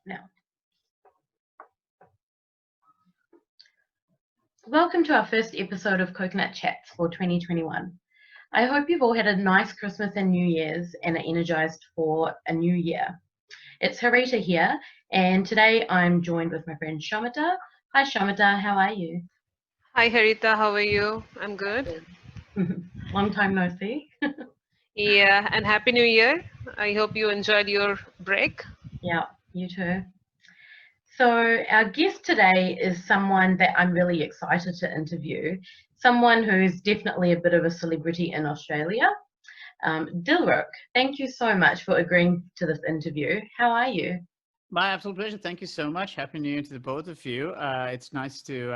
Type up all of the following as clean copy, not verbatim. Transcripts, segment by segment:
Now, welcome to our first episode of Coconut Chats for 2021. I hope you've all had a nice Christmas and New Year's and are energized for a new year. It's Harita here, and today I'm joined with my friend Shamita. Hi Shamita, how are you? Hi Harita, how are you? I'm good. Long time no see. Yeah, and Happy New Year. I hope you enjoyed your break. Yeah, you too. So, our guest today is someone that I'm really excited to interview, someone who's definitely a bit of a celebrity in Australia. Dilruk, thank you so much for agreeing to this interview. How are you? My absolute pleasure. Thank you so much. Happy New Year to the both of you. It's nice to.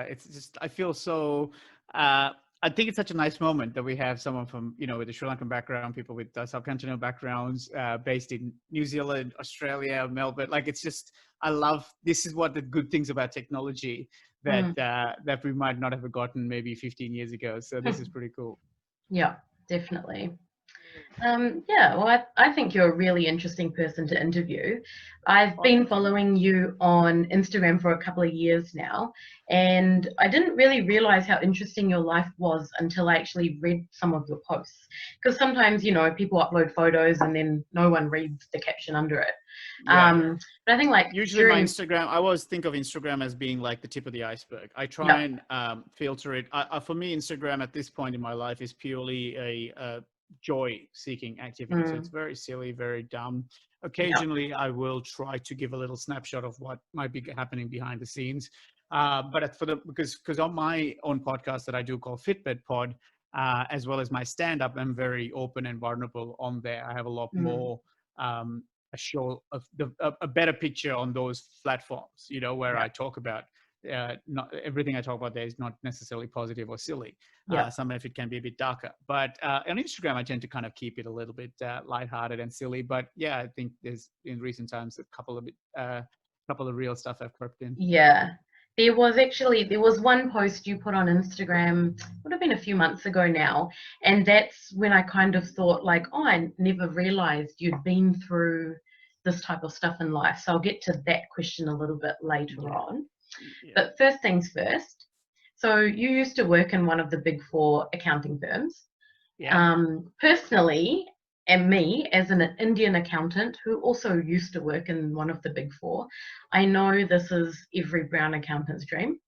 It's just. I feel so. I think it's such a nice moment that we have someone from with a Sri Lankan background, people with subcontinental backgrounds, based in New Zealand, Australia, Melbourne. Like it's just. I love. This is what the good things about technology that Mm. that we might not have gotten maybe 15 years ago. So this is pretty cool. Yeah, definitely. Yeah, well, I think you're a really interesting person to interview. I've Oh, been thank you. following you on Instagram for a couple of years now, and I didn't really realize how interesting your life was until I actually read some of your posts. Because sometimes, people upload photos and then no one reads the caption under it. Yeah. But I think like Usually my during, Instagram, I always think of Instagram as being like the tip of the iceberg. I try yeah, and filter it. For me, Instagram at this point in my life is purely a joy-seeking activity. So it's mm, very silly, very dumb. yeah, Occasionally, I will try to give a little snapshot of what might be happening behind the scenes. But for the because on my own podcast that I do called Fitbit Pod, as well as my stand-up, I'm very open and vulnerable on there. I have a lot mm, more. Um, a show of a better picture on those platforms, where yeah, I talk about not everything I talk about there is not necessarily positive or silly. yeah. Some of it can be a bit darker, but on Instagram I tend to kind of keep it a little bit lighthearted and silly. But yeah, I think there's in recent times a couple of real stuff have crept in. Yeah. There was one post you put on Instagram, would have been a few months ago now, and that's when I kind of thought like, oh, I never realized you'd been through this type of stuff in life. So I'll get to that question a little bit later Yeah, on. yeah, But first things first. So you used to work in one of the big four accounting firms. yeah. Personally, and me as an Indian accountant who also used to work in one of the big four, I know this is every brown accountant's dream.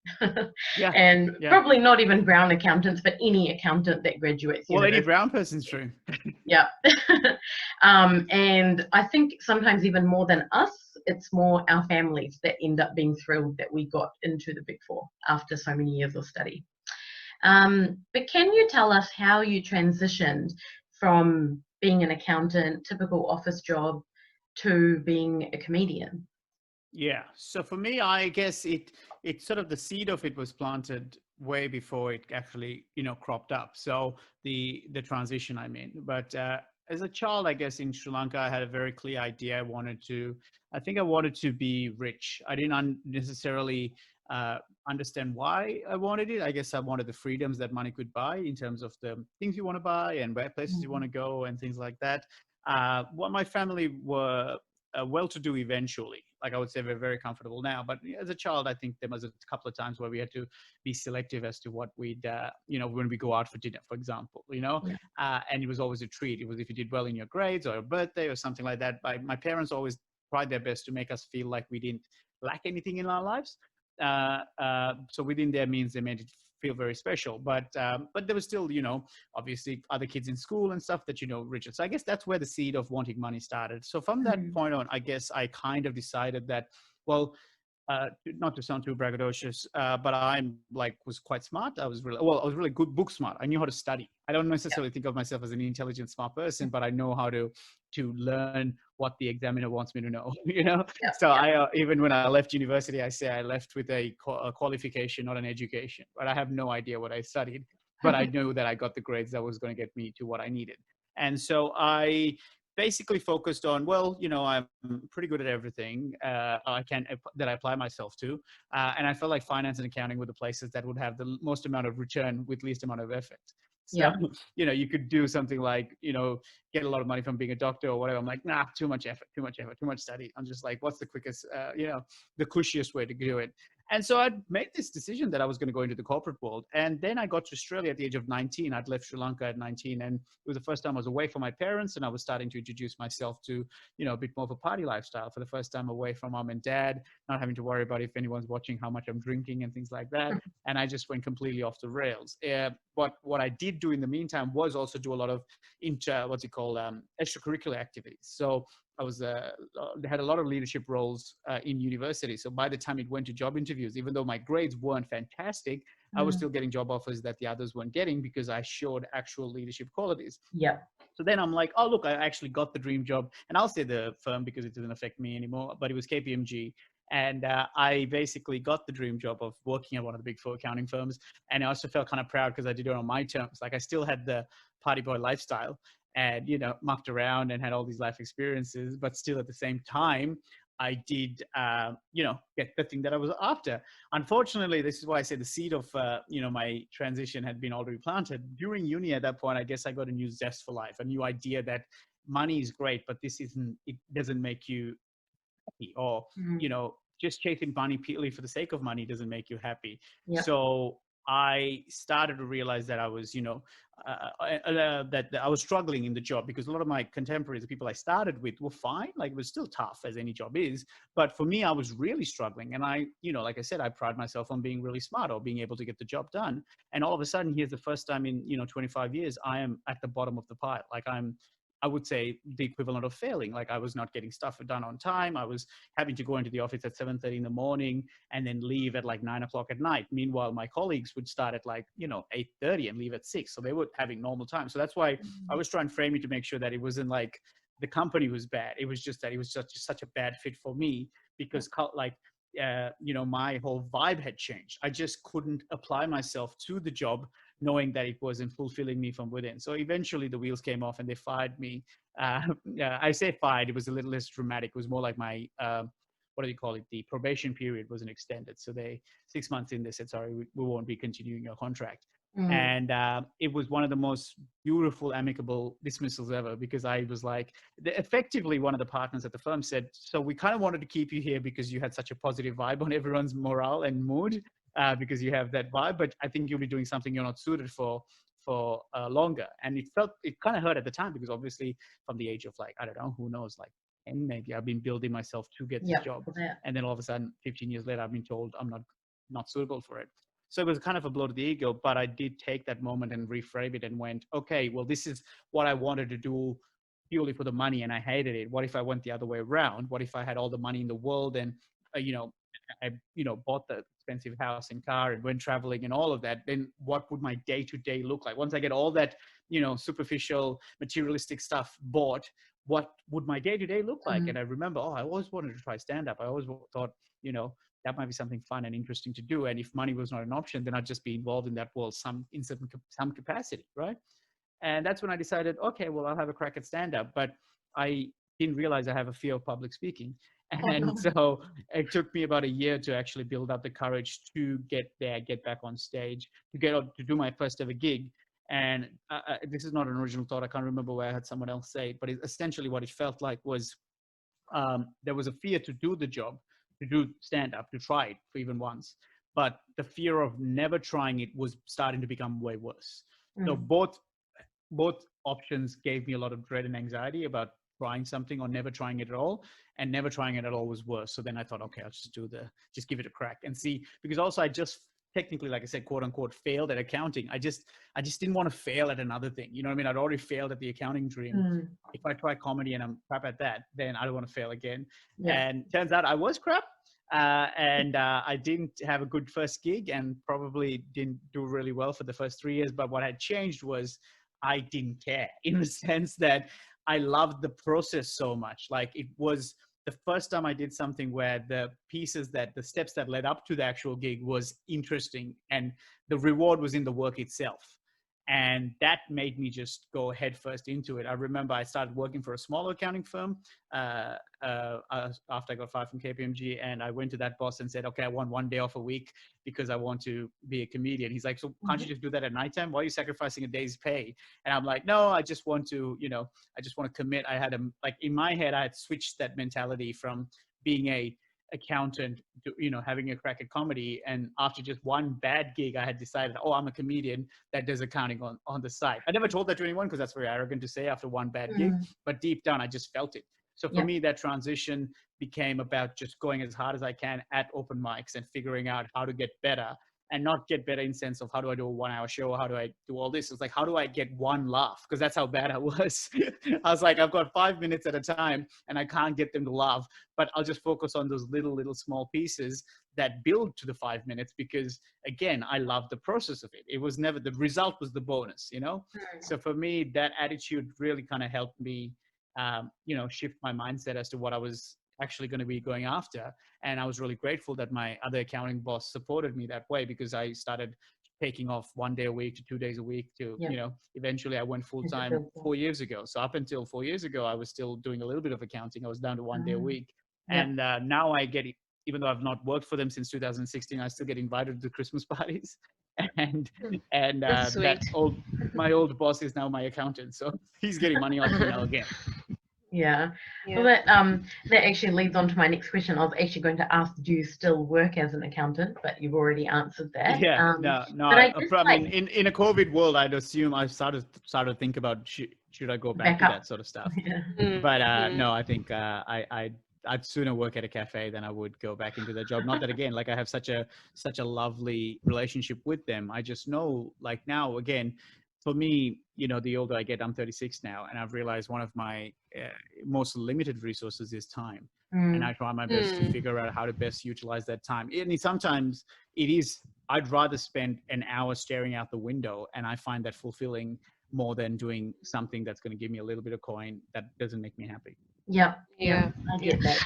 Yeah, And yeah. probably not even brown accountants, but any accountant that graduates Well, any university. brown person's dream. Yeah. And I think sometimes even more than us, it's more our families that end up being thrilled that we got into the big four after so many years of study. But can you tell us how you transitioned from being an accountant, typical office job, to being a comedian? Yeah. So for me, I guess it sort of the seed of it was planted way before it actually cropped up. So the transition, I mean. But as a child, I guess in Sri Lanka, I had a very clear idea. I think I wanted to be rich. I didn't necessarily uh, understand why I wanted it. I guess I wanted the freedoms that money could buy in terms of the things you want to buy and where places you want Mm, to go and things like that. Well, my family were well-to-do eventually. Like I would say, we're very comfortable now. But as a child, I think there was a couple of times where we had to be selective as to what when we go out for dinner, for example, yeah. and it was always a treat. It was if you did well in your grades or a birthday or something like that. My parents always tried their best to make us feel like we didn't lack anything in our lives. So within their means, they made it feel very special. But there was still, obviously other kids in school and stuff that Richard. So I guess that's where the seed of wanting money started. So from that Mm, point on, I guess I kind of decided that, well, not to sound too braggadocious, but I'm like was quite smart. I was really good book smart. I knew how to study. I don't yeah. necessarily think of myself as an intelligent, smart person, but I know how to learn what the examiner wants me to know. Yeah. So Yeah. I even when I left university, I say I left with a qualification, not an education. But I have no idea what I studied, but I knew that I got the grades that was going to get me to what I needed. And so I basically focused on, well, I'm pretty good at everything that I apply myself to, and I felt like finance and accounting were the places that would have the most amount of return with least amount of effort. So, Yeah. you could do something like, get a lot of money from being a doctor or whatever. I'm like, nah, too much effort, too much study. I'm just like, what's the quickest, the cushiest way to do it? And so I made this decision that I was going to go into the corporate world. And then I got to Australia at the age of 19. I'd left Sri Lanka at 19. And it was the first time I was away from my parents. And I was starting to introduce myself to, a bit more of a party lifestyle for the first time, away from mom and dad, not having to worry about if anyone's watching how much I'm drinking and things like that. And I just went completely off the rails. But what I did do in the meantime was also do a lot of extracurricular activities. So I had a lot of leadership roles in university. So by the time it went to job interviews, even though my grades weren't fantastic, I was still getting job offers that the others weren't getting because I showed actual leadership qualities. Yeah. So then I'm like, oh, look, I actually got the dream job. And I'll say the firm because it doesn't affect me anymore, but it was KPMG. And I basically got the dream job of working at one of the big four accounting firms. And I also felt kind of proud because I did it on my terms. Like I still had the party boy lifestyle and, mucked around and had all these life experiences, but still at the same time, I did, get the thing that I was after. Unfortunately, this is why I say the seed of, my transition had been already planted. During uni at that point, I guess I got a new zest for life, a new idea that money is great, but it doesn't make you happy, or, just chasing money purely for the sake of money doesn't make you happy. Yeah. So I started to realize that I was, that I was struggling in the job because a lot of my contemporaries, the people I started with, were fine. Like it was still tough as any job is. But for me, I was really struggling. And I, like I said, I pride myself on being really smart or being able to get the job done. And all of a sudden, here's the first time in, 25 years, I am at the bottom of the pile. Like I would say the equivalent of failing. Like I was not getting stuff done on time. I was having to go into the office at 7:30 in the morning and then leave at like 9 o'clock at night. Meanwhile, my colleagues would start at like, 8:30 and leave at 6. So they were having normal time. So that's why I was trying to frame it to make sure that it wasn't like the company was bad. It was just that it was such a bad fit for me because my whole vibe had changed. I just couldn't apply myself to the job knowing that it wasn't fulfilling me from within. So eventually the wheels came off and they fired me. I say fired, it was a little less dramatic. It was more like my, what do you call it? The probation period wasn't extended. So 6 months in, they said, sorry, we won't be continuing your contract. And it was one of the most beautiful, amicable dismissals ever because I was like, effectively one of the partners at the firm said, so we kind of wanted to keep you here because you had such a positive vibe on everyone's morale and mood. Because you have that vibe, but I think you'll be doing something you're not suited for longer. And it kind of hurt at the time because obviously from the age of like, I don't know, who knows, like, and maybe I've been building myself to get this job. And then all of a sudden, 15 years later, I've been told I'm not suitable for it. So it was kind of a blow to the ego, but I did take that moment and reframe it and went, okay, well, this is what I wanted to do purely for the money and I hated it. What if I went the other way around? What if I had all the money in the world and, I bought the expensive house and car and went traveling and all of that, then what would my day-to-day look like? Once I get all that, superficial materialistic stuff bought, what would my day-to-day look like? And I remember, I always wanted to try stand-up. I always thought, that might be something fun and interesting to do. And if money was not an option, then I'd just be involved in that world in some capacity, right? And that's when I decided, okay, well, I'll have a crack at stand-up. But I didn't realize I have a fear of public speaking. And so it took me about a year to actually build up the courage to get back on stage, to do my first ever gig. And this is not an original thought. I can't remember where I had someone else say it, but essentially what it felt like was there was a fear to do the job, to do stand-up, to try it for even once. But the fear of never trying it was starting to become way worse. So both options gave me a lot of dread and anxiety about trying something or never trying it at all, and never trying it at all was worse. So then I thought, okay, I'll just give it a crack and see, because also I just technically, like I said, quote unquote, failed at accounting. I just didn't want to fail at another thing. You know what I mean? I'd already failed at the accounting dream. If I try comedy and I'm crap at that, then I don't want to fail again. And turns out I was crap. And I didn't have a good first gig and probably didn't do really well for the first 3 years. But what had changed was I didn't care, in the sense that I loved the process so much. Like it was the first time I did something where the steps that led up to the actual gig was interesting and the reward was in the work itself. And that made me just go headfirst into it. I remember I started working for a small accounting firm after I got fired from KPMG, and I went to that boss and said, okay, I want 1 day off a week because I want to be a comedian. He's like, so can't you just do that at nighttime? Why are you sacrificing a day's pay? And I'm like, no, I just want to, I just want to commit. I had in my head, I had switched that mentality from being a accountant to, having a crack at comedy. And after just one bad gig, I had decided, oh, I'm a comedian that does accounting on the side. I never told that to anyone because that's very arrogant to say after one bad gig, but deep down, I just felt it. So for me, that transition became about just going as hard as I can at open mics and figuring out how to get better, and not get better in sense of how do I do a 1 hour show? How do I do all this? It's like, how do I get one laugh? Because that's how bad I was. I was like, I've got 5 minutes at a time and I can't get them to laugh, but I'll just focus on those little small pieces that build to the 5 minutes, because again, I love the process of it. It was never, the result was the bonus, So for me, that attitude really kind of helped me, shift my mindset as to what I was actually going to be going after. And I was really grateful that my other accounting boss supported me that way, because I started taking off 1 day a week to 2 days a week to, eventually I went full time 4 years ago. So up until 4 years ago, I was still doing a little bit of accounting. I was down to 1 day a week. And now I get it, even though I've not worked for them since 2016, I still get invited to Christmas parties. And my old boss is now my accountant. So he's getting money off me now again. Yeah. Well, that actually leads on to my next question. I was actually going to ask, do you still work as an accountant? But you've already answered that. Yeah, no. I mean, in a COVID world, I'd assume I started to think about should I go back to that sort of stuff. But no, I think I'd sooner work at a cafe than I would go back into that job. Not that, again, like I have such a lovely relationship with them. I just know, like now, again, for me, the older I get, I'm 36 now, and I've realized one of my most limited resources is time. And I try my best to figure out how to best utilize that time. And sometimes I'd rather spend an hour staring out the window, and I find that fulfilling more than doing something that's going to give me a little bit of coin that doesn't make me happy. Yeah. I get that.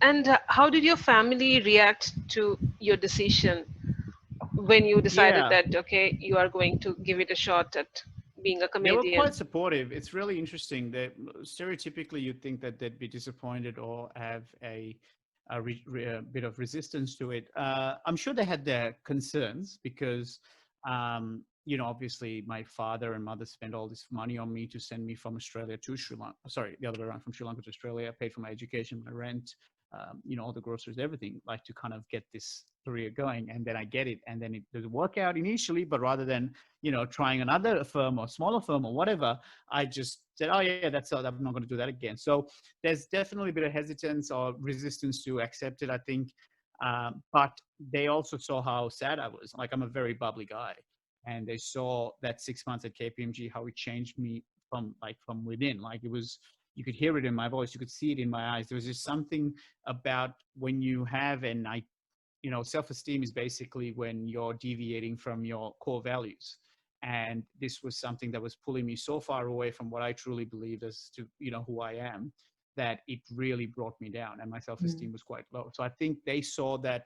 And how did your family react to your decision when you decided that, okay, you are going to give it a shot at being a comedian? They were quite supportive. It's really interesting that stereotypically you'd think that they'd be disappointed or have a bit of resistance to it. I'm sure they had their concerns because, obviously my father and mother spent all this money on me to send me from Australia to Sri Lanka. Sorry, the other way around, from Sri Lanka to Australia. I paid for my education, my rent, all the groceries, everything, like to kind of get this career going. And then I get it. And then it doesn't work out initially, but rather than, trying another firm or smaller firm or whatever, I just said, oh yeah, that's all. I'm not going to do that again. So there's definitely a bit of hesitance or resistance to accept it, I think. But they also saw how sad I was. Like, I'm a very bubbly guy. And they saw that 6 months at KPMG, how it changed me from within. Like, it was, you could hear it in my voice. You could see it in my eyes. There was just something about when you have self-esteem is basically when you're deviating from your core values. And this was something that was pulling me so far away from what I truly believed as to, who I am, that it really brought me down, and my self-esteem was quite low. So I think they saw that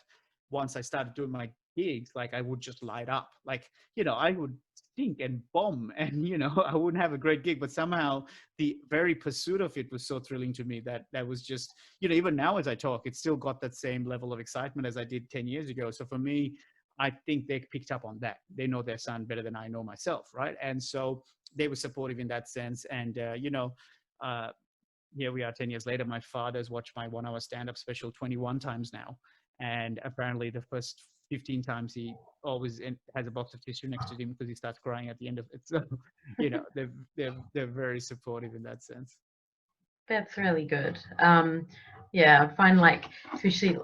once I started doing my gigs, like I would just light up, like, I would stink and bomb and, I wouldn't have a great gig, but somehow the very pursuit of it was so thrilling to me that was just, even now as I talk, it's still got that same level of excitement as I did 10 years ago. So for me, I think they picked up on that. They know their son better than I know myself. Right. And so they were supportive in that sense. And, here we are 10 years later, my father's watched my 1 hour stand-up special 21 times now. And apparently the first 15 times he always has a box of tissue next to him because he starts crying at the end of it. So, they're very supportive in that sense. That's really good. I find, like, especially,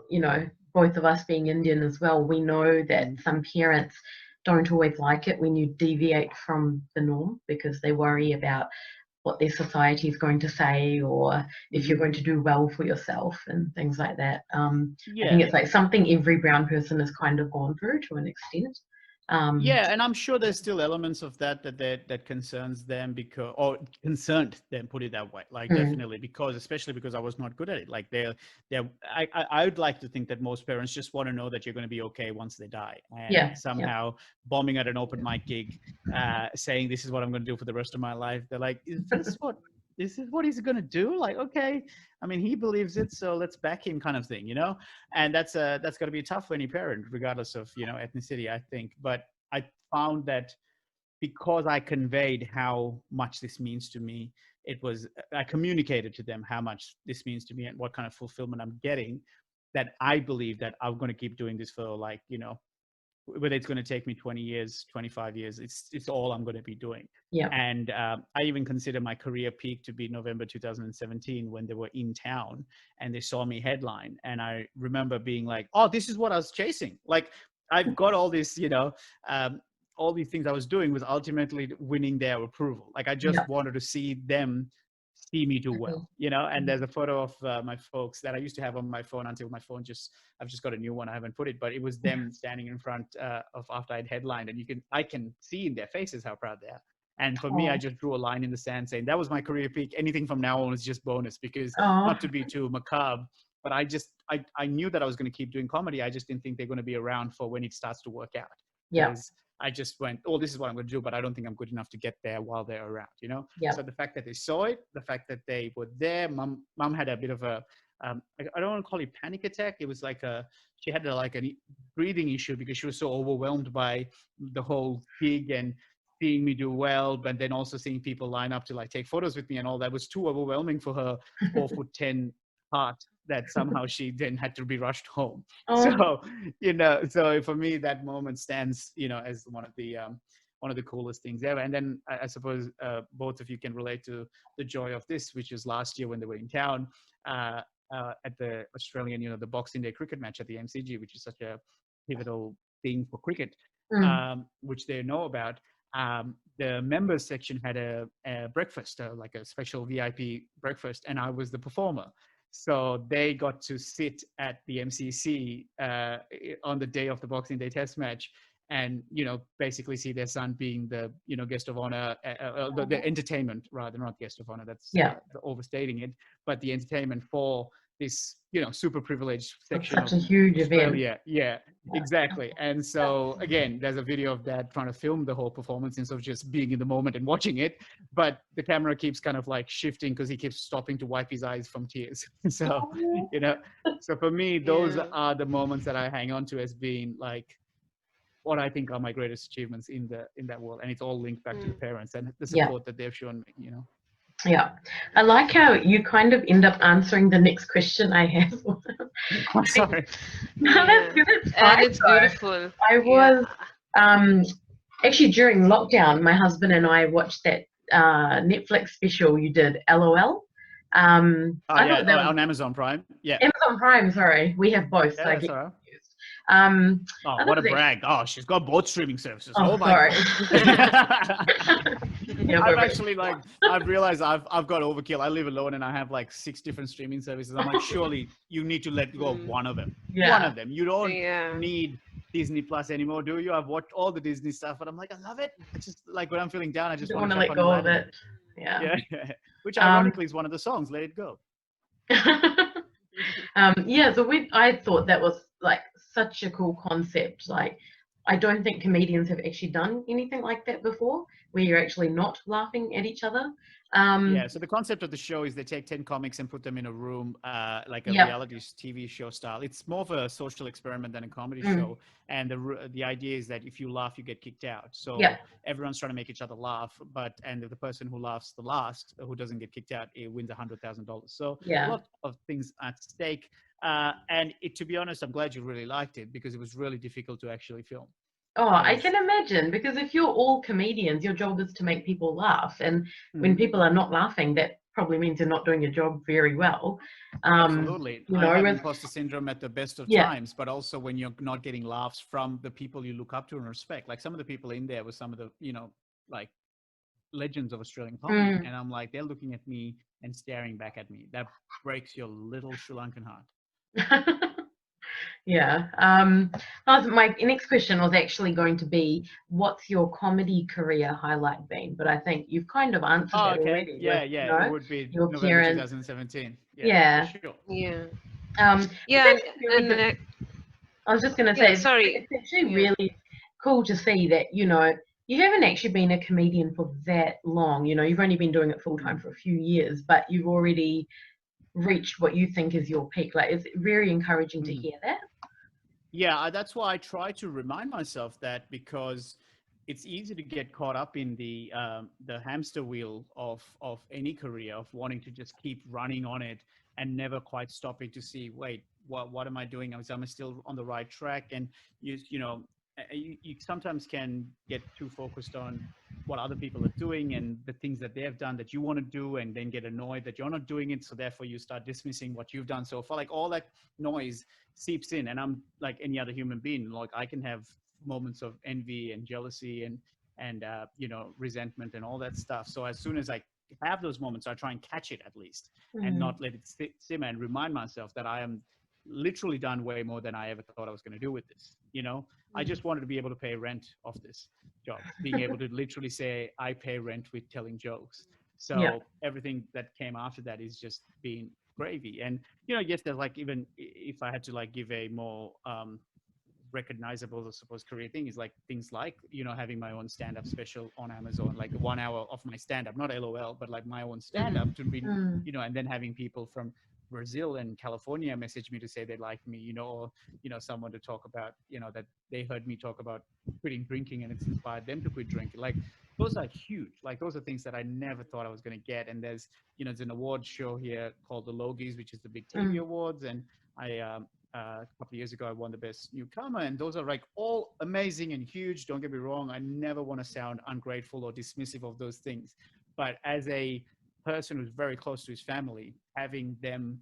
both of us being Indian as well, we know that some parents don't always like it when you deviate from the norm because they worry about what their society is going to say, or if you're going to do well for yourself and things like that. I think it's like something every brown person has kind of gone through to an extent. Yeah, and I'm sure there's still elements of that concerns them, because, or concerned them, put it that way. Like definitely, because especially because I was not good at it. Like I would like to think that most parents just want to know that you're going to be okay once they die, and somehow bombing at an open mic gig, saying this is what I'm going to do for the rest of my life. They're like, is this what he's going to do? Like, okay, I mean, he believes it, so let's back him, kind of thing, you know. And that's got to be tough for any parent, regardless of, you know, ethnicity, I think. But I found that because I conveyed how much this means to me, I communicated to them how much this means to me and what kind of fulfillment I'm getting, that I believe that I'm going to keep doing this for, like, you know, whether it's going to take me 20 years, 25 years, it's all I'm going to be doing. Yeah. And I even consider my career peak to be November 2017, when they were in town and they saw me headline. And I remember being like, oh, this is what I was chasing. Like, I've got all this, you know, all these things I was doing was ultimately winning their approval. Like, I just wanted to see them see me do well, you know. And there's a photo of my folks that I used to have on my phone until my phone I've just got a new one. I haven't put it, but it was them standing in front of after I'd headlined, and I can see in their faces how proud they are. And for me, I just drew a line in the sand saying that was my career peak. Anything from now on is just bonus, because not to be too macabre, but I knew that I was going to keep doing comedy. I just didn't think they're going to be around for when it starts to work out. Because I just went, oh, this is what I'm going to do, but I don't think I'm good enough to get there while they're around, you know? So the fact that they saw it, the fact that they were there, mom had a bit of a, I don't want to call it panic attack. It was like she had like a breathing issue because she was so overwhelmed by the whole gig and seeing me do well, but then also seeing people line up to like take photos with me and all that was too overwhelming for her 4'10" heart, that somehow she then had to be rushed home. So, you know, so for me, that moment stands, you know, as one of the coolest things ever. And then I suppose both of you can relate to the joy of this, which was last year when they were in town at the Australian, you know, the Boxing Day cricket match at the MCG, which is such a pivotal thing for cricket, which they know about. The members section had a breakfast, like a special VIP breakfast, and I was the performer. So they got to sit at the MCC on the day of the Boxing Day Test match, and, you know, basically see their son being the, you know, guest of honor, the entertainment, rather, not guest of honor. That's overstating it, but the entertainment for this, you know, super privileged section of such a huge Australia. event. Yeah, exactly. And so again, there's a video of Dad trying to film the whole performance instead of just being in the moment and watching it, but the camera keeps kind of like shifting because he keeps stopping to wipe his eyes from tears. So, you know, so for me, those are the moments that I hang on to as being like what I think are my greatest achievements in that world. And it's all linked back to the parents and the support that they've shown me, you know. Yeah, I like how you kind of end up answering the next question I have. I'm sorry. No, that's good. It's fine, and it's beautiful. I was actually during lockdown, my husband and I watched that Netflix special you did, LOL. On Amazon Prime. Yeah. Amazon Prime. Sorry, we have both. Yeah, so I that's get all right. confused. Oh, what a brag! Oh, she's got both streaming services. Oh, my sorry. I've actually I've realized I've got overkill. I live alone and I have like 6 different streaming services. I'm like, surely you need to let go of one of them. One of them. You don't need Disney Plus anymore, do you? I've watched all the Disney stuff, but I'm like, I love it. It's just like when I'm feeling down, I just want to let go of it. Yeah. Which ironically is one of the songs, Let It Go. So I thought that was like such a cool concept. Like, I don't think comedians have actually done anything like that before, where you're actually not laughing at each other. So the concept of the show is they take 10 comics and put them in a room, like a reality TV show style. It's more of a social experiment than a comedy show. And the idea is that if you laugh, you get kicked out. So everyone's trying to make each other laugh, and the person who laughs the last, who doesn't get kicked out, it wins $100,000. So a lot of things at stake. And to be honest, I'm glad you really liked it, because it was really difficult to actually film. Oh, I can imagine, because if you're all comedians, your job is to make people laugh. And when people are not laughing, that probably means you're not doing your job very well. Absolutely. I have imposter syndrome at the best of times, but also when you're not getting laughs from the people you look up to and respect. Like some of the people in there were some of the, you know, like legends of Australian comedy. And I'm like, they're looking at me and staring back at me. That breaks your little Sri Lankan heart. Yeah. My next question was actually going to be, what's your comedy career highlight been? But I think you've kind of answered Oh, that okay. already with, Yeah, you yeah. It know, would be your November parents. 2017. Yeah, for Yeah. sure. Yeah. It's Yeah, actually really good. I was just going to say, yeah, sorry. it's actually Yeah. really cool to see that, you know, you haven't actually been a comedian for that long. You know, you've only been doing it full time Mm. for a few years, but you've already reached what you think is your peak. Like, it's very encouraging to Mhm. hear that. Yeah, that's why I try to remind myself that, because it's easy to get caught up in the hamster wheel of any career, of wanting to just keep running on it and never quite stopping to see, wait, what am I doing? Am I still on the right track? And you sometimes can get too focused on what other people are doing and the things that they have done that you want to do, and then get annoyed that you're not doing it. So therefore you start dismissing what you've done so far. Like, all that noise seeps in, and I'm like any other human being. Like, I can have moments of envy and jealousy and resentment and all that stuff. So as soon as I have those moments, I try and catch it at least, and Mm, not let it simmer, and remind myself that I am literally done way more than I ever thought I was going to do with this. I just wanted to be able to pay rent off this job, being able to literally say I pay rent with telling jokes. yeah. So everything that came after that is just being gravy. And yes, there's like, even if I had to like give a more recognizable, I suppose, career thing, is like things like having my own stand-up special on Amazon, like 1 hour of my stand-up, not LOL, but like my own stand-up to be, Mm, and then having people from Brazil and California message me to say they like me, or someone to talk about, that they heard me talk about quitting drinking and it's inspired them to quit drinking. Like, those are huge. Like, those are things that I never thought I was going to get. And there's an award show here called the Logies, which is the big TV mm, awards, and I a couple of years ago, I won the best newcomer, and those are like all amazing and huge. Don't get me wrong. I never want to sound ungrateful or dismissive of those things. But as a person who's very close to his family, having them,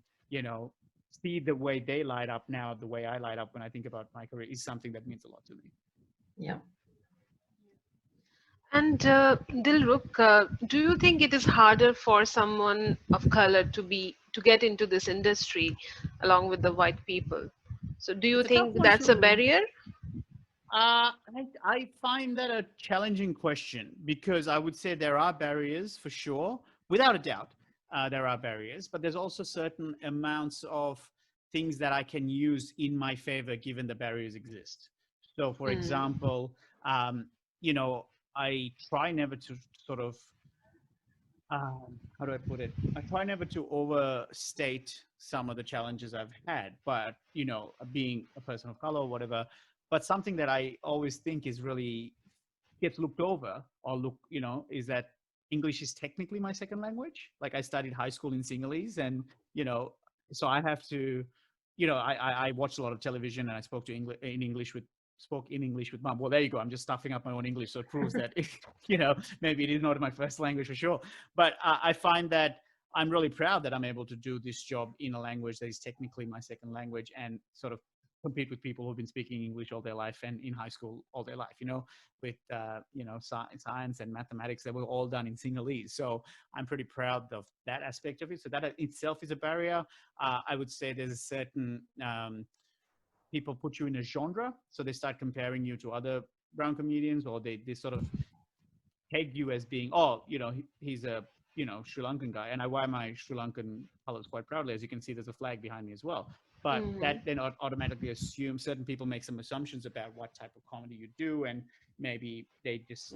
see the way they light up now, the way I light up when I think about my career, is something that means a lot to me. yeah. And Dilruk, do you think it is harder for someone of color to get into this industry along with the white people? So do you It's a tough think one that's a to barrier? I find that a challenging question, because I would say there are barriers for sure, without a doubt. There are barriers, but there's also certain amounts of things that I can use in my favor given the barriers exist. So, for Mm, example, um, I try never to sort of how do I put it? I try never to overstate some of the challenges I've had, but being a person of color or whatever, but something that I always think is really gets looked over or is that English is technically my second language. Like, I studied high school in Sinhalese, and you know, so I have to, I watched a lot of television, and I spoke in English with mom. Well, there you go. I'm just stuffing up my own English, so it proves that maybe it is not my first language for sure. But I find that I'm really proud that I'm able to do this job in a language that is technically my second language, and sort of compete with people who've been speaking English all their life and in high school all their life. With science and mathematics that were all done in Sinhalese. So I'm pretty proud of that aspect of it. So that itself is a barrier. I would say there's a certain people put you in a genre, so they start comparing you to other brown comedians, or they sort of peg you as being, he's a Sri Lankan guy, and I wear my Sri Lankan colors quite proudly. As you can see, there's a flag behind me as well. But mm, that then automatically assumes certain people make some assumptions about what type of comedy you do, and maybe they just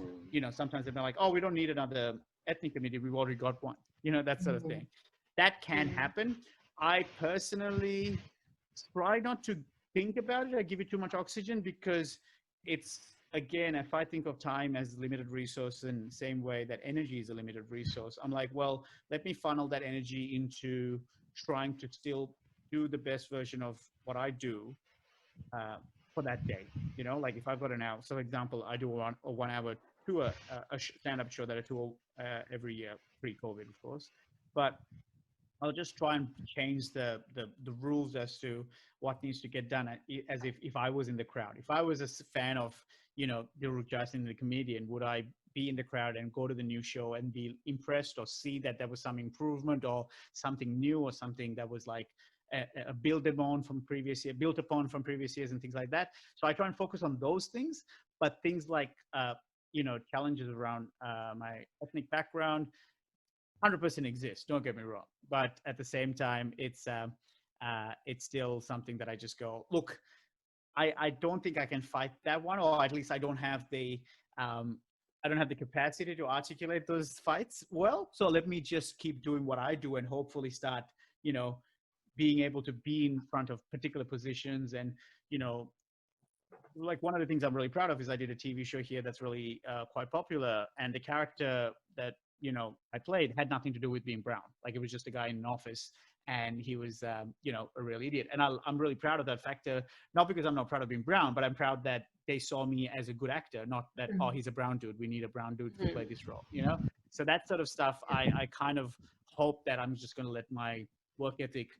sometimes they're like, oh, we don't need another ethnic comedian, we've already got one, that sort of Mm, thing. That can mm, happen. I personally try not to think about it. I give it too much oxygen, because it's, again, if I think of time as limited resource in the same way that energy is a limited resource, I'm like, well, let me funnel that energy into trying to still do the best version of what I do uh, for that day. Like, if I've got an hour, so for example, I do a 1 hour tour, a stand-up show that I tour every year, pre-COVID, of course. But I'll just try and change the rules as to what needs to get done, as if I was in the crowd. If I was a fan of, Dilruk Jayasinha, the comedian, would I be in the crowd and go to the new show and be impressed, or see that there was some improvement or something new or something that was like built upon from previous years and things like that. So I try and focus on those things, but things like, challenges around my ethnic background 100% exists. Don't get me wrong. But at the same time, it's still something that I just go, look, I don't think I can fight that one, or at least I don't have the capacity to articulate those fights well. So let me just keep doing what I do and hopefully start, being able to be in front of particular positions. And, like one of the things I'm really proud of is I did a TV show here that's really quite popular. And the character that, I played had nothing to do with being brown. Like it was just a guy in an office and he was, a real idiot. And I'm really proud of that factor, not because I'm not proud of being brown, but I'm proud that they saw me as a good actor, not that, oh, he's a brown dude, we need a brown dude to play this role, So that sort of stuff, I kind of hope that I'm just going to let my work ethic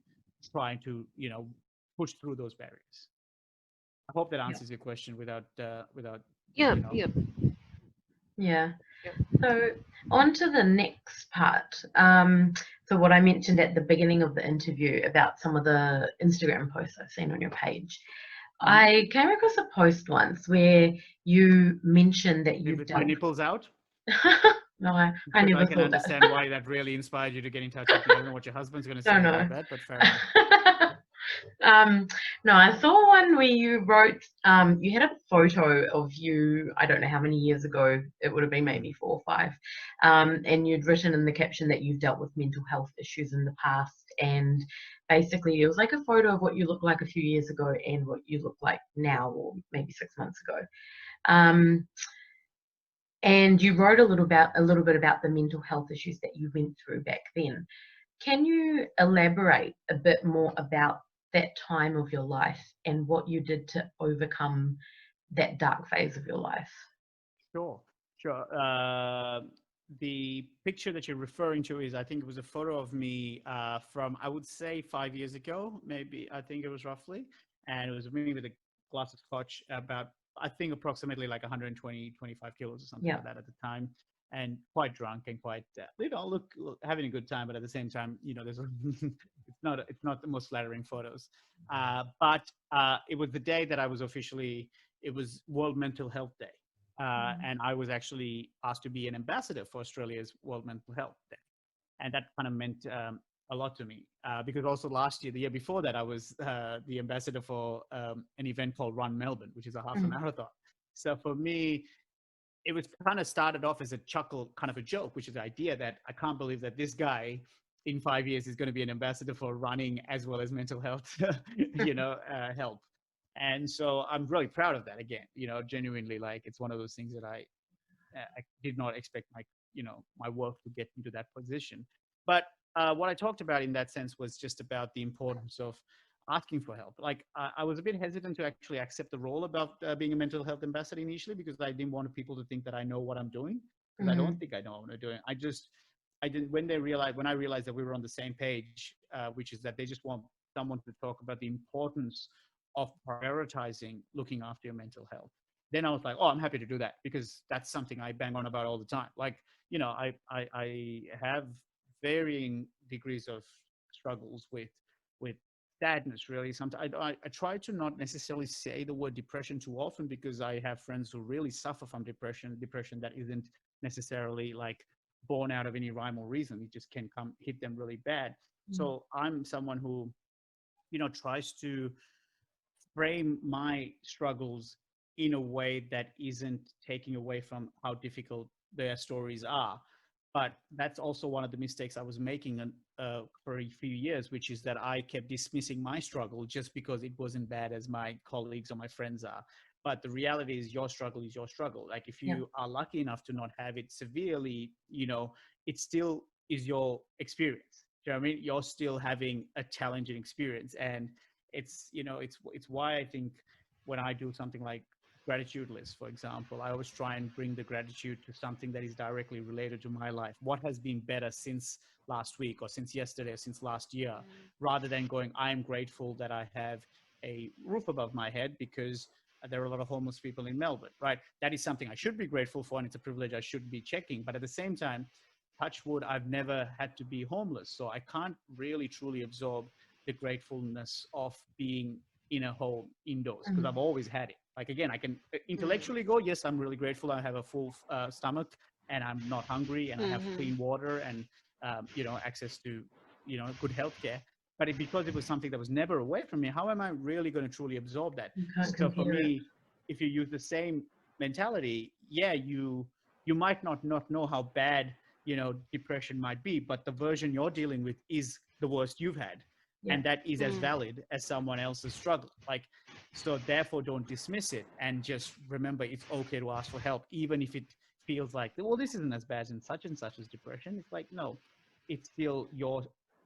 try to, push through those barriers. I hope that answers your question without. Yeah. So on to the next part. So what I mentioned at the beginning of the interview about some of the Instagram posts I've seen on your page. I came across a post once where you mentioned that you've done. My nipples out? No, I never I can thought understand that. why that really inspired you to get in touch with me. I don't know what your husband's going to say about that, but fair enough. No, I saw one where you wrote, you had a photo of you, I don't know how many years ago, it would have been maybe 4 or 5, and you'd written in the caption that you've dealt with mental health issues in the past, and basically it was like a photo of what you looked like a few years ago and what you look like now, or maybe 6 months ago. And you wrote a little bit about the mental health issues that you went through back then. Can you elaborate a bit more about that time of your life and what you did to overcome that dark phase of your life? Sure. The picture that you're referring to is, I think it was a photo of me from, I would say 5 years ago, maybe, I think it was roughly. And it was me with a glass of scotch, about, I think approximately like 120, 25 kilos or something like that at the time. And quite drunk and quite, look, having a good time, but at the same time, there's it's not the most flattering photos. But it was the day that I was it was World Mental Health Day. And I was actually asked to be an ambassador for Australia's World Mental Health Day. And that kind of meant a lot to me, because also last year, the year before that, I was the ambassador for an event called Run Melbourne, which is a half a marathon. So for me, it was kind of started off as a chuckle, kind of a joke, which is the idea that I can't believe that this guy in 5 years is going to be an ambassador for running as well as mental health, help. And so I'm really proud of that. Again, genuinely, like it's one of those things that I did not expect my work to get into that position. But what I talked about in that sense was just about the importance of asking for help. Like I was a bit hesitant to actually accept the role about being a mental health ambassador initially, because I didn't want people to think that I know what I'm doing, because I don't think I know what I'm doing. I didn't, when I realized that we were on the same page, which is that they just want someone to talk about the importance of prioritizing looking after your mental health. Then I was like, oh, I'm happy to do that, because that's something I bang on about all the time. Like, I have varying degrees of struggles with sadness, really. Sometimes I try to not necessarily say the word depression too often, because I have friends who really suffer from depression that isn't necessarily like born out of any rhyme or reason. It just can hit them really bad. So I'm someone who, tries to frame my struggles in a way that isn't taking away from how difficult their stories are. But that's also one of the mistakes I was making for a few years, which is that I kept dismissing my struggle just because it wasn't bad as my colleagues or my friends are. But the reality is your struggle is your struggle. Like if you are lucky enough to not have it severely, it still is your experience. Do you know what I mean? You're still having a challenging experience. And it's why I think when I do something like gratitude list, for example, I always try and bring the gratitude to something that is directly related to my life. What has been better since last week or since yesterday or since last year, rather than going, I am grateful that I have a roof above my head because there are a lot of homeless people in Melbourne, right? That is something I should be grateful for, and it's a privilege I should be checking. But at the same time, touch wood, I've never had to be homeless. So I can't really truly absorb the gratefulness of being in a home indoors, because I've always had it. Like, again, I can intellectually go, yes, I'm really grateful I have a full stomach and I'm not hungry and I have clean water and access to good healthcare. But because it was something that was never away from me, how am I really going to truly absorb that? So for me, if you use the same mentality, yeah, you might not know how bad depression might be, but the version you're dealing with is the worst you've had. And that is as valid as someone else's struggle. Like, so therefore don't dismiss it, and just remember it's okay to ask for help, even if it feels like, well, this isn't as bad as such and such as depression. It's like, no, it's still your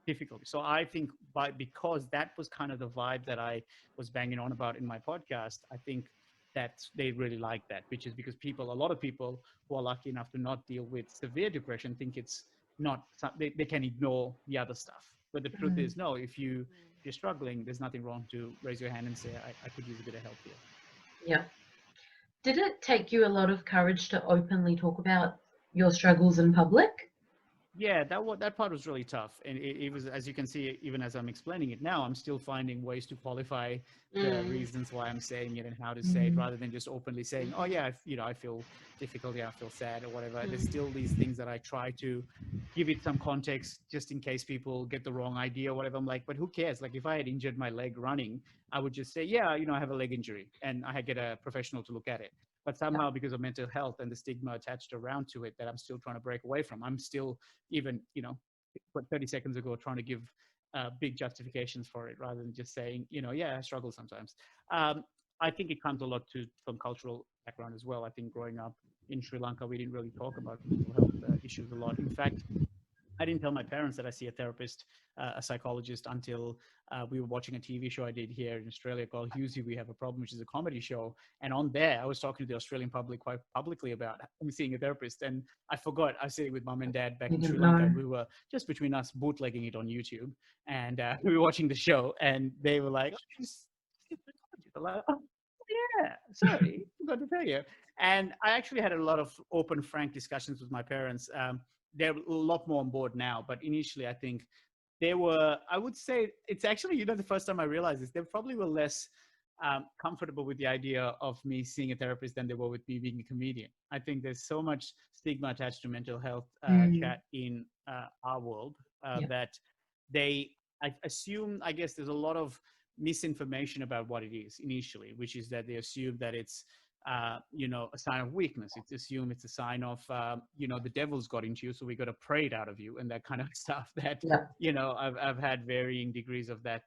difficulty. So I think because that was kind of the vibe that I was banging on about in my podcast, I think that they really like that, which is because a lot of people who are lucky enough to not deal with severe depression think it's not, they can ignore the other stuff. But the truth is, no, if you're struggling, there's nothing wrong to raise your hand and say, I could use a bit of help here. Yeah. Did it take you a lot of courage to openly talk about your struggles in public? Yeah, that part was really tough. And it was, as you can see, even as I'm explaining it now, I'm still finding ways to qualify the reasons why I'm saying it and how to say it, rather than just openly saying, oh yeah, I feel difficulty, I feel sad or whatever. There's still these things that I try to give it some context, just in case people get the wrong idea or whatever. I'm like, but who cares? Like, if I had injured my leg running, I would just say, yeah, I have a leg injury, and I get a professional to look at it. But somehow, because of mental health and the stigma attached around to it that I'm still trying to break away from, I'm still, even 30 seconds ago, trying to give big justifications for it, rather than just saying, yeah, I struggle sometimes. I think it comes a lot from cultural background as well. I think growing up in Sri Lanka, we didn't really talk about mental health issues a lot. In fact, I didn't tell my parents that I see a therapist, a psychologist, until we were watching a TV show I did here in Australia called Husey, We Have a Problem, which is a comedy show. And on there, I was talking to the Australian public quite publicly about me seeing a therapist. And I forgot, I was sitting with mum and dad back in Sri Lanka, and we were just between us bootlegging it on YouTube. And we were watching the show, and they were like, oh, she's a psychologist. I'm like, oh, yeah, sorry, forgot to tell you. And I actually had a lot of open, frank discussions with my parents. They're a lot more on board now, but initially I think they were, I would say it's actually, the first time I realized this, they probably were less comfortable with the idea of me seeing a therapist than they were with me being a comedian. I think there's so much stigma attached to mental health chat in our world that I assume, I guess there's a lot of misinformation about what it is initially, which is that they assume that it's a sign of weakness. It's assumed it's a sign of, the devil's got into you, so we got to pray it out of you, and that kind of stuff that, I've had varying degrees of that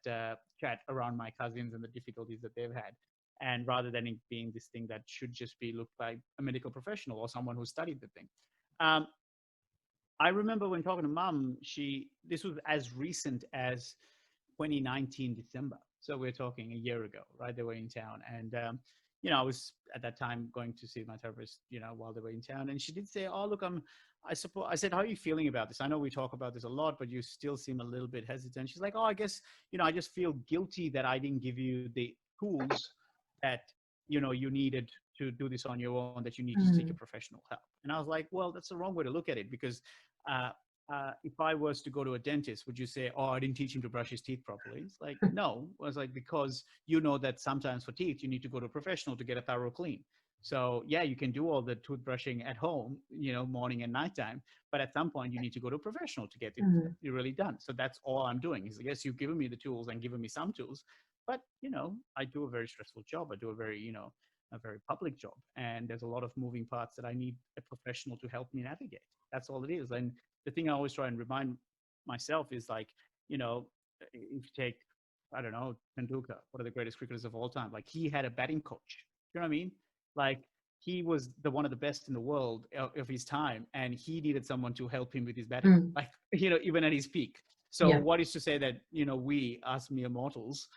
chat around my cousins and the difficulties that they've had. And rather than it being this thing that should just be looked by a medical professional or someone who studied the thing. I remember when talking to mum, this was as recent as 2019 December. So we're talking a year ago, right? They were in town, and I was at that time going to see my therapist, while they were in town. And she did say, oh, look, I said, how are you feeling about this? I know we talk about this a lot, but you still seem a little bit hesitant. She's like, oh, I guess, I just feel guilty that I didn't give you the tools that, you needed to do this on your own, that you need to seek a professional help. And I was like, well, that's the wrong way to look at it, because if I was to go to a dentist, would you say, oh, I didn't teach him to brush his teeth properly? It's like, no. I was like, because that sometimes for teeth, you need to go to a professional to get a thorough clean. So yeah, you can do all the toothbrushing at home, morning and nighttime, but at some point you need to go to a professional to get it really done. So that's all I'm doing is, I guess you've given me the tools and given me some tools, but I do a very stressful job. I do a very public job, and there's a lot of moving parts that I need a professional to help me navigate. That's all it is. And the thing I always try and remind myself is, like, if you take, I don't know, Dilruk, one of the greatest cricketers of all time, like, he had a batting coach. You know what I mean? Like, he was one of the best in the world of his time, and he needed someone to help him with his batting, like, even at his peak. So what is to say that, us mere mortals,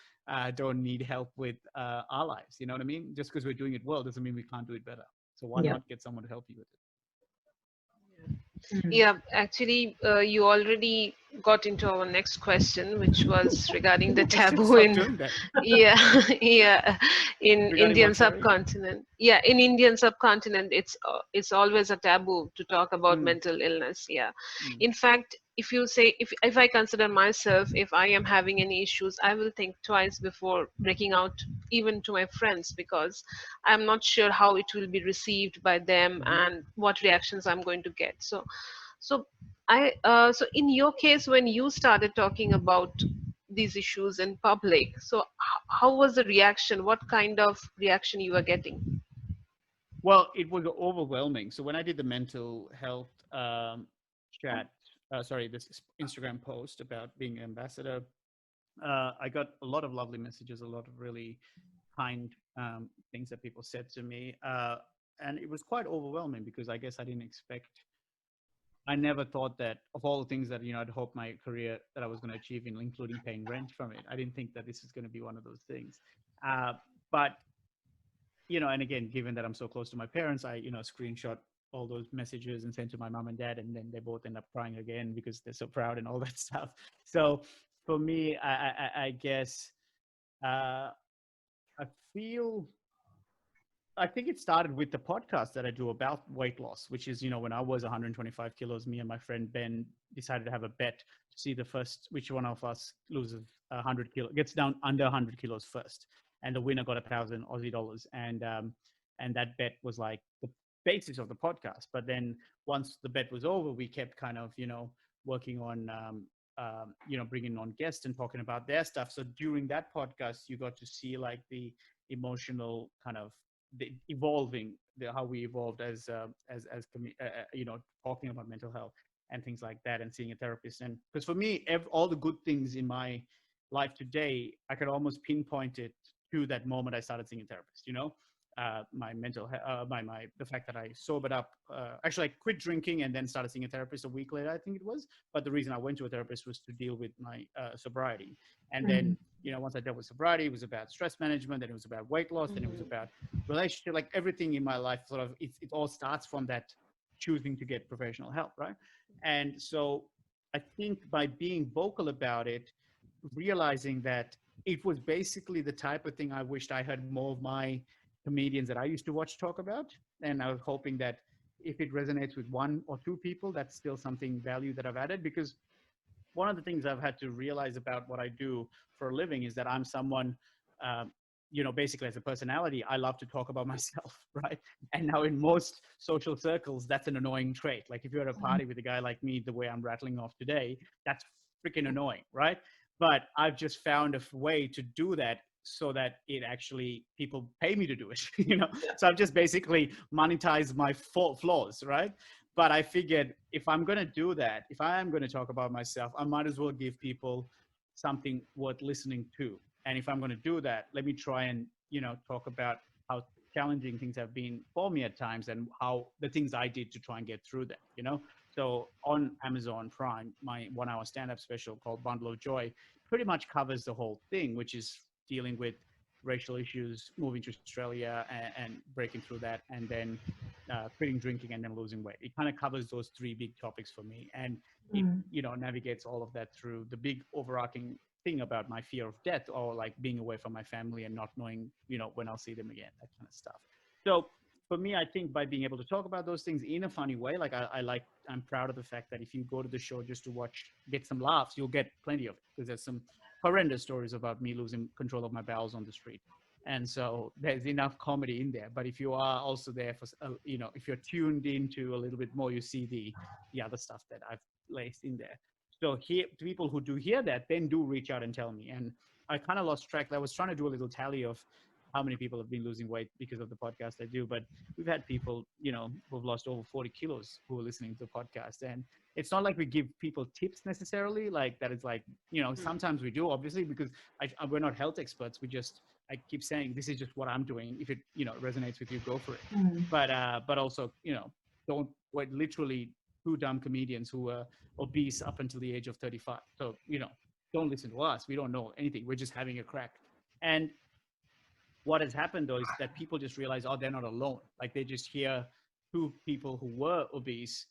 don't need help with our lives? You know what I mean? Just because we're doing it well doesn't mean we can't do it better. So why not get someone to help you with it? Yeah, actually, you already got into our next question, which was regarding the taboo in in Indian subcontinent. Yeah, in Indian subcontinent, it's always a taboo to talk about mental illness. Yeah, in fact, if you say, if I consider myself, if I am having any issues, I will think twice before breaking out even to my friends, because I'm not sure how it will be received by them Mm-hmm. and what reactions I'm going to get. So so in your case, when you started talking about these issues in public, so how was the reaction? What kind of reaction you were getting? Well, it was overwhelming. So when I did the mental health chat, this Instagram post about being an ambassador, I got a lot of lovely messages, a lot of really kind things that people said to me. And it was quite overwhelming because I guess I never thought that of all the things that, I'd hoped my career that I was going to achieve, including paying rent from it, I didn't think that this is going to be one of those things. But and again, given that I'm so close to my parents, I, screenshot all those messages and sent to my mom and dad, and then they both end up crying again because they're so proud and all that stuff. So for me, I guess I feel I think it started with the podcast that I do about weight loss, which is, when I was 125 kilos, me and my friend Ben decided to have a bet to see the first, which one of us loses 100 kilos, gets down under 100 kilos first. And the winner got 1,000 Aussie dollars. And that bet was like the basis of the podcast. But then once the bet was over, we kept kind of, working on, bringing on guests and talking about their stuff. So during that podcast, you got to see like the emotional kind of how we evolved as talking about mental health and things like that, and seeing a therapist. And because for me, all the good things in my life today, I could almost pinpoint it to that moment I started seeing a therapist. My mental the fact that I sobered up. Actually, I quit drinking and then started seeing a therapist a week later, I think it was. But the reason I went to a therapist was to deal with my sobriety. And then, once I dealt with sobriety, it was about stress management, then it was about weight loss, then it was about relationship, like everything in my life sort of, it all starts from that choosing to get professional help, right? And so I think by being vocal about it, realizing that it was basically the type of thing I wished I had more of my comedians that I used to watch talk about. And I was hoping that if it resonates with one or two people, that's still something value that I've added. Because one of the things I've had to realize about what I do for a living is that I'm someone, basically as a personality, I love to talk about myself, right? And now in most social circles, that's an annoying trait. Like if you're at a party with a guy like me, the way I'm rattling off today, that's freaking annoying, right? But I've just found a way to do that so that it actually people pay me to do it, So I've just basically monetized my flaws, right? But I figured if I'm going to do that, if I am going to talk about myself, I might as well give people something worth listening to. And if I'm going to do that, let me try and, talk about how challenging things have been for me at times and how the things I did to try and get through them. So on Amazon Prime, my 1 hour stand-up special called Bundle of Joy pretty much covers the whole thing, which is dealing with racial issues, moving to Australia and breaking through that, and then quitting drinking and then losing weight. It kind of covers those three big topics for me. And it, navigates all of that through the big overarching thing about my fear of death, or like being away from my family and not knowing, when I'll see them again, that kind of stuff. So for me, I think by being able to talk about those things in a funny way, like I'm proud of the fact that if you go to the show just to get some laughs, you'll get plenty of it, because there's some horrendous stories about me losing control of my bowels on the street. And so there's enough comedy in there. But if you are also there for, if you're tuned into a little bit more, you see the other stuff that I've placed in there. So people who do hear that then do reach out and tell me. And I kind of lost track. I was trying to do a little tally of how many people have been losing weight because of the podcast I do. But we've had people, who've lost over 40 kilos who are listening to the podcast. And it's not like we give people tips necessarily, like that. It's like, sometimes we do, obviously, because we're not health experts. I keep saying, this is just what I'm doing. If it, resonates with you, go for it. But also, we're literally two dumb comedians who were obese up until the age of 35. So, don't listen to us. We don't know anything. We're just having a crack. And what has happened though is that people just realize, oh, they're not alone. Like they just hear two people who were obese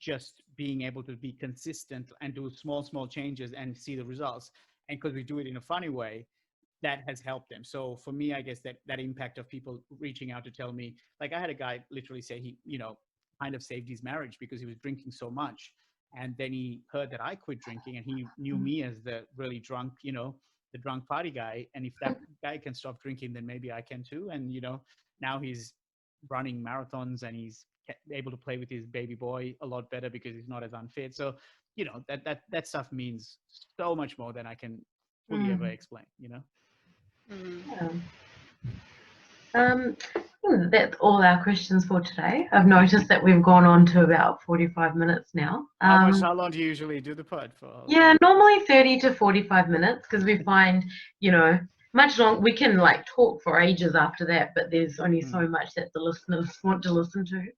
just being able to be consistent and do small changes and see the results. And because we do it in a funny way, that has helped them. So for me, I guess that impact of people reaching out to tell me, like I had a guy literally say he, kind of saved his marriage because he was drinking so much. And then he heard that I quit drinking, and he knew me as the really drunk, the drunk party guy. And if that guy can stop drinking, then maybe I can too. And, now he's running marathons, and he's able to play with his baby boy a lot better because he's not as unfit. So, that stuff means so much more than I can fully ever explain, Yeah. That's all our questions for today. I've noticed that we've gone on to about 45 minutes now. How long do you usually do the pod for? Yeah, normally 30 to 45 minutes, because we find, much long. We can like talk for ages after that, but there's only so much that the listeners want to listen to.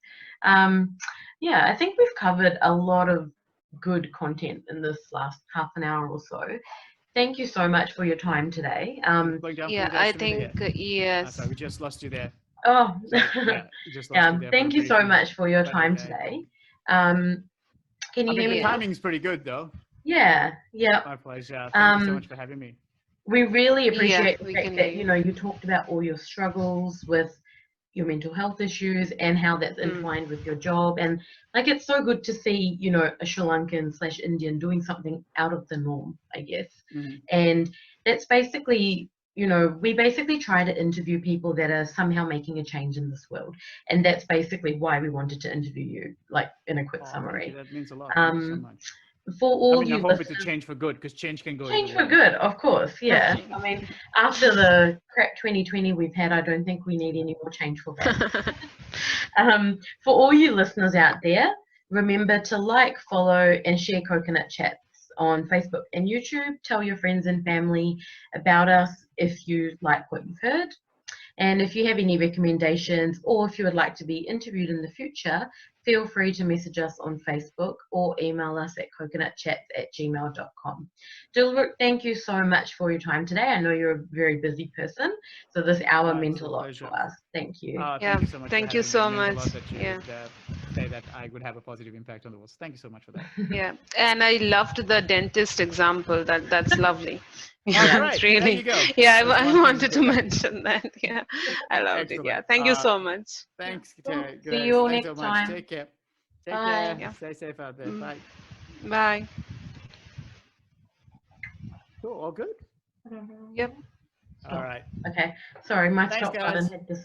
Yeah, I think we've covered a lot of good content in this last half an hour or so. Thank you so much for your time today. Yeah, I think yes. Sorry, we just lost you there. Oh, Yeah, we just lost you there thank you so much for your time today. Can you hear me? The timing's pretty good though. Yeah, yeah. My pleasure. Thank you so much for having me. We really appreciate the we fact can that, hear you talked about all your struggles with your mental health issues and how that's entwined with your job. And like, it's so good to see, a Sri Lankan/Indian doing something out of the norm, I guess. And that's basically, we basically try to interview people that are somehow making a change in this world. And that's basically why we wanted to interview you, like in a quick summary. That means a lot. Thank you so much. For all I you hope listeners, it's a change for good, because change can go change either for way. good, of course, yeah. I mean, after the crap 2020 we've had, I don't think we need any more change for that. For all you listeners out there, remember to like, follow, and share Coconut Chats on Facebook and YouTube. Tell your friends and family about us if you like what you've heard. And if you have any recommendations, or if you would like to be interviewed in the future, feel free to message us on Facebook or email us at coconutchats@gmail.com. Dilruk, thank you so much for your time today. I know you're a very busy person, so this hour meant a lot to us. Thank you. Thank you so much. Thank you so much. Yeah. Say that I would have a positive impact on the world. Thank you so much for that. Yeah, and I loved the dentist example. That's lovely. Yeah, right. It's really. There you go. Yeah, I wanted to mention that. Yeah, I loved Excellent. it. Yeah, thank you so much. Thanks. See you all next so much. time. Take care. Bye. Yeah. Stay safe out there. Bye. Bye. Cool. All good? Yep. All right. Okay. Sorry, my Thanks, stop guys. button had disappeared.